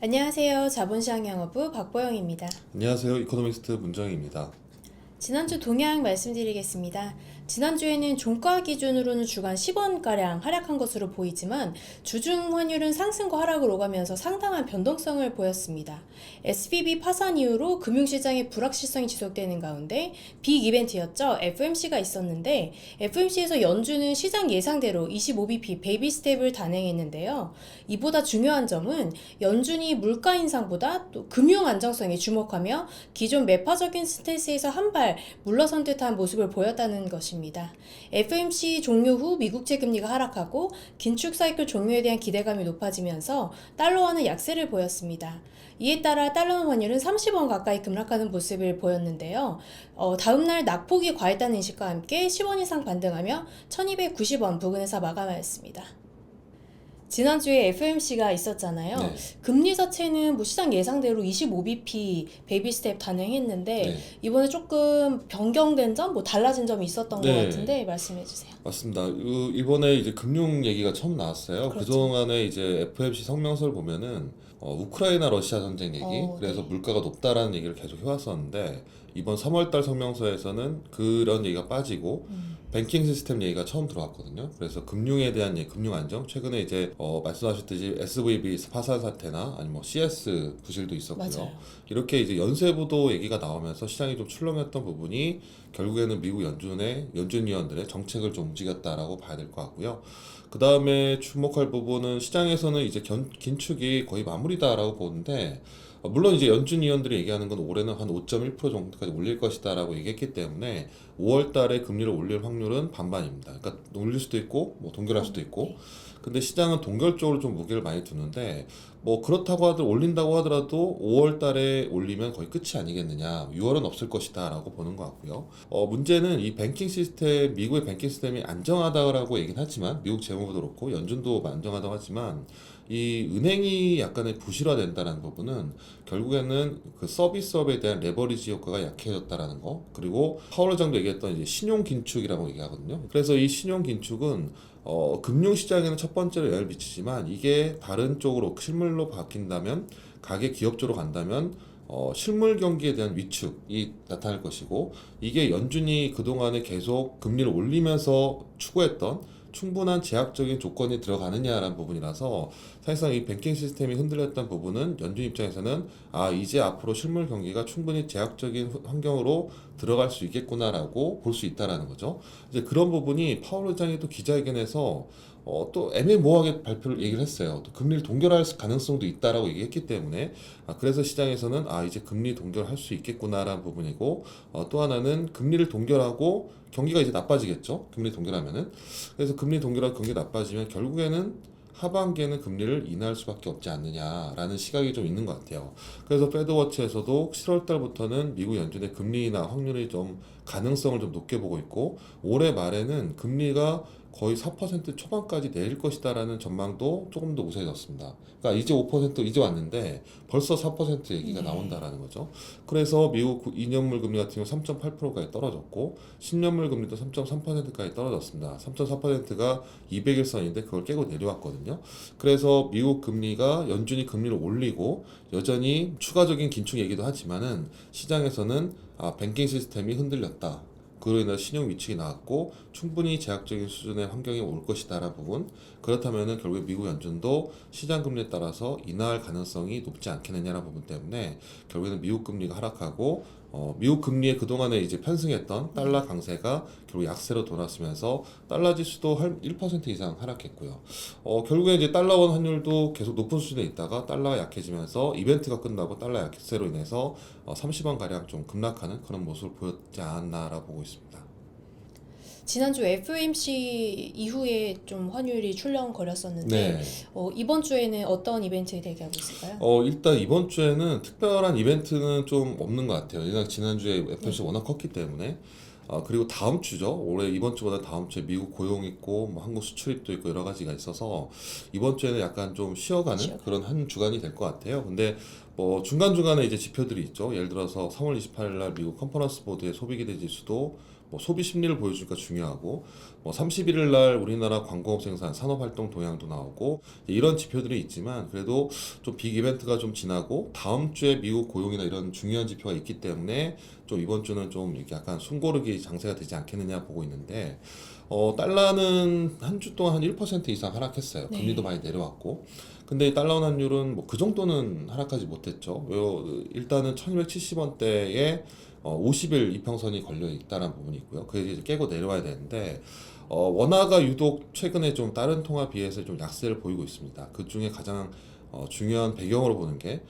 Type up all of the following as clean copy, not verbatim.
안녕하세요. 자본시장영업부 박보영입니다. 안녕하세요. 이코노미스트 문정희입니다. 지난주 동향 말씀드리겠습니다. 지난주에는 종가 기준으로는 주간 10원가량 하락한 것으로 보이지만 주중 환율은 상승과 하락을 오가면서 상당한 변동성을 보였습니다. SVB 파산 이후로 금융시장의 불확실성이 지속되는 가운데 빅 이벤트였죠. FOMC가 있었는데 FOMC에서 연준은 시장 예상대로 25bp 베이비 스텝을 단행했는데요. 이보다 중요한 점은 연준이 물가 인상보다 또 금융 안정성에 주목하며 기존 매파적인 스탠스에서 한 발 물러선 듯한 모습을 보였다는 것입니다. FOMC 종료 후 미국채 금리가 하락하고 긴축 사이클 종료에 대한 기대감이 높아지면서 달러화는 약세를 보였습니다. 이에 따라 달러 환율은 30원 가까이 급락하는 모습을 보였는데요. 다음날 낙폭이 과했다는 인식과 함께 10원 이상 반등하며 1290원 부근에서 마감하였습니다. 지난주에 FOMC가 있었잖아요. 네. 금리 자체는 뭐 시장 예상대로 25bp 베이비 스텝 단행했는데 네. 이번에 조금 변경된 점, 뭐 달라진 점이 있었던 것 네. 같은데 말씀해 주세요. 맞습니다. 이번에 이제 금융 얘기가 처음 나왔어요. 그렇죠. 그동안에 이제 FOMC 성명서를 보면은 우크라이나 러시아 전쟁 얘기, 그래서 네. 물가가 높다라는 얘기를 계속 해왔었는데 이번 3월달 성명서에서는 그런 얘기가 빠지고 뱅킹 시스템 얘기가 처음 들어왔거든요. 그래서 금융에 대한 얘기, 금융 안정. 최근에 이제 말씀하셨듯이 SVB 파산 사태나 아니면 뭐 CS 부실도 있었고요. 맞아요. 이렇게 이제 연쇄부도 얘기가 나오면서 시장이 좀 출렁였던 부분이 결국에는 미국 연준 위원들의 정책을 좀 움직였다라고 봐야 될 것 같고요. 그 다음에 주목할 부분은 시장에서는 이제 긴축이 거의 마무리다라고 보는데 물론 이제 연준 위원들이 얘기하는 건 올해는 한 5.1% 정도까지 올릴 것이다라고 얘기했기 때문에 5월 달에 금리를 올릴 확률은 반반입니다. 그러니까 올릴 수도 있고 뭐 동결할 수도 있고. 근데 시장은 동결 쪽으로 좀 무게를 많이 두는데 뭐 그렇다고 올린다고 하더라도 5월 달에 올리면 거의 끝이 아니겠느냐. 6월은 없을 것이다라고 보는 것 같고요. 문제는 이 뱅킹 시스템, 미국의 뱅킹 시스템이 안정하다라고 얘기는 하지만 미국 재무부도 그렇고 연준도 안정하다고 하지만 이 은행이 약간의 부실화된다는 부분은 결국에는 그 서비스업에 대한 레버리지 효과가 약해졌다라는 거, 그리고 파월 의장도 얘기했던 이제 신용 긴축이라고 얘기하거든요. 그래서 이 신용 긴축은 금융시장에는 첫 번째로 영향을 미치지만 이게 다른 쪽으로 실물로 바뀐다면, 가계 기업 쪽으로 간다면 실물 경기에 대한 위축이 나타날 것이고, 이게 연준이 그동안에 계속 금리를 올리면서 추구했던 충분한 제약적인 조건이 들어가느냐라는 부분이라서 사실상 이 뱅킹 시스템이 흔들렸던 부분은 연준 입장에서는 이제 앞으로 실물 경기가 충분히 제약적인 환경으로 들어갈 수 있겠구나라고 볼 수 있다라는 거죠. 이제 그런 부분이 파월 의장이 또 기자회견에서 또 애매모호하게 얘기를 했어요. 또 금리를 동결할 가능성도 있다라고 얘기했기 때문에 그래서 시장에서는 이제 금리 동결할 수 있겠구나라는 부분이고, 또 하나는 금리를 동결하고 경기가 이제 나빠지겠죠. 금리 동결하면은. 그래서 금리 동결하고 경기가 나빠지면 결국에는 하반기에는 금리를 인하할 수밖에 없지 않느냐라는 시각이 좀 있는 것 같아요. 그래서 패드워치에서도 7월 달부터는 미국 연준의 금리 인하 확률이 좀 가능성을 좀 높게 보고 있고, 올해 말에는 금리가 거의 4% 초반까지 내릴 것이다라는 전망도 조금 더 우세해졌습니다. 그러니까 이제 5% 이제 왔는데 벌써 4% 얘기가 나온다라는 거죠. 그래서 미국 2년물 금리 같은 경우 3.8%까지 떨어졌고 10년물 금리도 3.3%까지 떨어졌습니다. 3.4%가 200일선인데 그걸 깨고 내려왔거든요. 그래서 미국 금리가 연준이 금리를 올리고 여전히 추가적인 긴축 얘기도 하지만은 시장에서는 뱅킹 시스템이 흔들렸다. 그로 인해 신용 위축이 나왔고 충분히 제약적인 수준의 환경이 올 것이다라는 부분, 그렇다면은 결국 미국 연준도 시장 금리에 따라서 인하할 가능성이 높지 않겠느냐라는 부분 때문에 결국에는 미국 금리가 하락하고 미국 금리에 그동안에 이제 편승했던 달러 강세가 결국 약세로 돌아서면서 달러 지수도 한 1% 이상 하락했고요. 결국에 이제 달러원 환율도 계속 높은 수준에 있다가 달러가 약해지면서 이벤트가 끝나고 달러 약세로 인해서 30원 가량 좀 급락하는 그런 모습을 보였지 않았나라고 보고 있습니다. 지난주 FOMC 이후에 좀 환율이 출렁거렸었는데 네. 이번 주에는 어떤 이벤트 대기하고 있을까요? 일단 이번 주에는 특별한 이벤트는 좀 없는 것 같아요. 일단 지난주에 FOMC 워낙 컸기 때문에. 그리고 다음 주죠. 올해 이번 주보다 다음 주에 미국 고용 있고 뭐 한국 수출입도 있고 여러 가지가 있어서 이번 주에는 약간 좀 쉬어가는 그런 한 주간이 될 것 같아요. 근데 뭐 중간중간에 이제 지표들이 있죠. 예를 들어서 3월 28일 날 미국 컨퍼런스 보드의 소비기대 지수도 뭐 소비 심리를 보여주니까 중요하고, 뭐 31일 날 우리나라 광공업 생산, 산업활동 동향도 나오고 이런 지표들이 있지만, 그래도 좀 빅 이벤트가 좀 지나고 다음 주에 미국 고용이나 이런 중요한 지표가 있기 때문에 좀 이번 주는 좀 이렇게 약간 숨고르기 장세가 되지 않겠느냐 보고 있는데, 달러는 한 주 동안 한 1% 이상 하락했어요. 금리도 네. 많이 내려왔고. 근데 달러 원 환율은 뭐 그 정도는 하락하지 못했죠. 일단은 1270원대에 50일 이평선이 걸려 있다는 부분이 있고요. 그게 이제 깨고 내려와야 되는데, 원화가 유독 최근에 좀 다른 통화 비해서 좀 약세를 보이고 있습니다. 그 중에 가장 중요한 배경으로 보는 게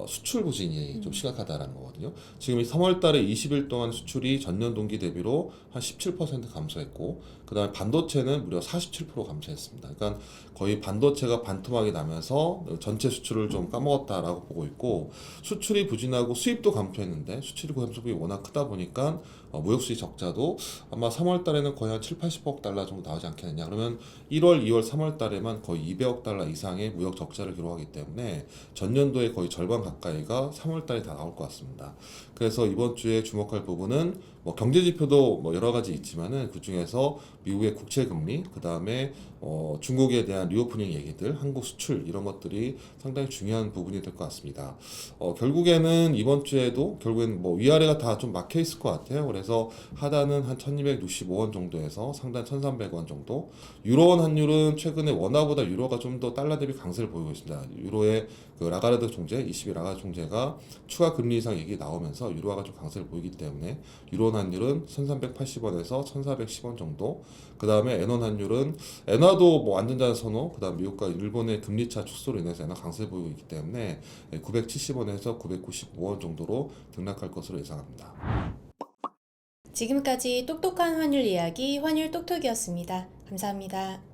수출 부진이 좀 심각하다라는 거거든요. 지금 이 3월 달에 20일 동안 수출이 전년 동기 대비로 한 17% 감소했고, 그 다음에 반도체는 무려 47% 감소했습니다. 그러니까 거의 반도체가 반토막이 나면서 전체 수출을 좀 까먹었다라고 보고 있고, 수출이 부진하고 수입도 감소했는데 수출이 감소폭이 워낙 크다 보니까 무역 수지 적자도 아마 3월 달에는 거의 한 7, 80억 달러 정도 나오지 않겠느냐. 그러면 1월, 2월, 3월 달에만 거의 200억 달러 이상의 무역 적자를 기록하기 때문에 전년도에 거의 절반 가까이가 3월 달에 다 나올 것 같습니다. 그래서 이번 주에 주목할 부분은 뭐 경제 지표도 뭐 여러 가지 있지만은 그 중에서 미국의 국채 금리, 그 다음에 중국에 대한 리오프닝 얘기들, 한국 수출 이런 것들이 상당히 중요한 부분이 될 것 같습니다. 결국에는 이번 주에도 결국엔 뭐 위아래가 다 좀 막혀 있을 것 같아요. 그래서 하단은 한 1265원 정도에서 상단 1300원 정도. 유로원 환율은 최근에 원화보다 유로가 좀 더 달러 대비 강세를 보이고 있습니다. 유로의 그 라가르드 총재, 22 라가르드 총재가 추가 금리 인상 얘기 나오면서 유로화가 좀 강세를 보이기 때문에 유로원 환율은 1380원에서 1410원 정도. 그 다음에 엔원 환율은 엔화도 뭐 안전자산 선호, 그 다음 미국과 일본의 금리차 축소로 인해서 엔화 강세 보이고 있기 때문에 970원에서 995원 정도로 등락할 것으로 예상합니다. 지금까지 똑똑한 환율 이야기 환율 똑똑이었습니다. 감사합니다.